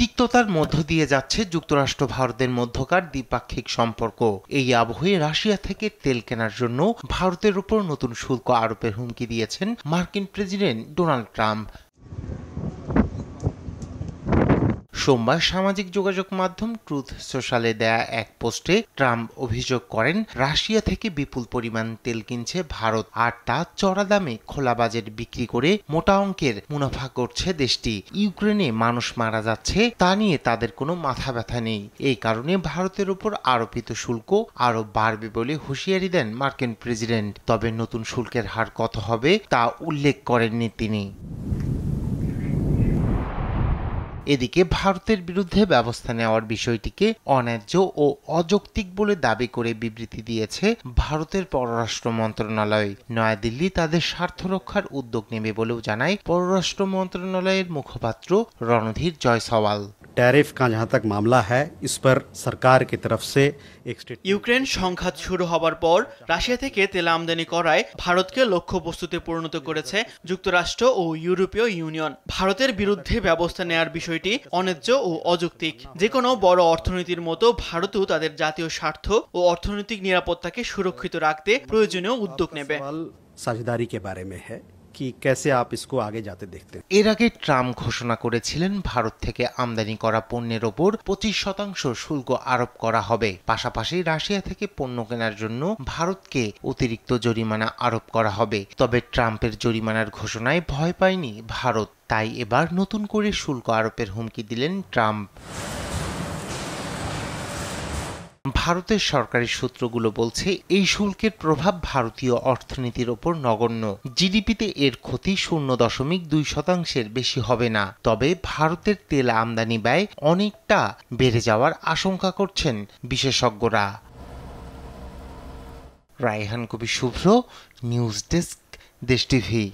তিক্ততার মধ্য দিয়ে যাচ্ছে যুক্তরাষ্ট্র ভারতের মধ্যকার দ্বিপাক্ষিক সম্পর্ক। এই আবহে রাশিয়া থেকে তেল কেনার জন্য ভারতের উপর নতুন শুল্ক আরোপের হুমকি দিয়েছেন মার্কিন প্রেসিডেন্ট ডোনাল্ড ট্রাম্প। সোমবার সামাজিক যোগাযোগ মাধ্যম ট্রুথ সোশ্যালে দেয়া এক পোস্টে ট্রাম্প অভিযোগ করেন, রাশিয়া থেকে বিপুল পরিমাণ তেল কিনছে ভারত, আর তা চড়া দামে খোলা বাজারে বিক্রি করে মোটা অঙ্কের মুনাফা করছে দেশটি। ইউক্রেনে মানুষ মারা যাচ্ছে, তা নিয়ে তাদের কোনো মাথা ব্যথা নেই। এই কারণে ভারতের উপর আরোপিত শুল্ক আরো বাড়বে বলে হুঁশিয়ারি দেন মার্কিন প্রেসিডেন্ট। তবে নতুন শুল্কের হার কত হবে তা উল্লেখ করেননি তিনি। এদিকে ভারতের বিরুদ্ধে ব্যবস্থা নেওয়ার বিষয়টিকে অন্যায্য ও অযৌক্তিক বলে দাবি করে বিবৃতি দিয়েছে ভারতের পররাষ্ট্র মন্ত্রণালয়। নয়াদিল্লি তাদের স্বার্থ রক্ষার উদ্যোগ নেবে বলেও জানায় পররাষ্ট্র মন্ত্রণালয়ের মুখপাত্র রণধীর জয়সওয়াল। टैरिफ का जहां तक मामला है, इस पर सरकार की तरफ से ইউক্রেন সংঘাত শুরু হবার পর রাশিয়া থেকে তেল আমদানি করায় ভারতকে লক্ষ্যবস্তুতে পরিণত করেছে যুক্তরাষ্ট্র ও ইউরোপীয় ইউনিয়ন। ভারতের বিরুদ্ধে ব্যবস্থা নেওয়ার বিষয়টি অন্যায্য ও অযৌক্তিক। যে কোনো বড় অর্থনীতির মতো ভারতও তাদের জাতীয় স্বার্থ ও অর্থনৈতিক নিরাপত্তাকে সুরক্ষিত রাখতে প্রয়োজনীয় উদ্যোগ নেবে। साझेदारी के बारे में है कि कैसे आप इसको आगे जाते देखते हैं। এর আগে ট্রাম্প ঘোষণা করেছিলেন ভারত থেকে আমদানি করা পণ্যের ওপর 25% শুল্ক আরোপ করা হবে। পাশাপাশি রাশিয়া থেকে পণ্য কেনার জন্য ভারতকে অতিরিক্ত জরিমানা আরোপ করা হবে। তবে ট্রাম্পের জরিমানার ঘোষণায় ভয় পায়নি ভারত, তাই এবার নতুন করে শুল্ক আরোপের হুমকি দিলেন ট্রাম্প। ভারতের সরকারি সূত্রগুলো বলছে, এই শুল্কের প্রভাব ভারতীয় অর্থনীতির ওপর নগণ্য। জিডিপিতে এর ক্ষতি 0.2% বেশি হবে না। তবে ভারতের তেল আমদানি ব্যয় অনেকটা বেড়ে যাওয়ার আশঙ্কা করছেন বিশেষজ্ঞরা। রায়হান কবির শুভ্র, নিউজ ডেস্ক, দেশ টিভি।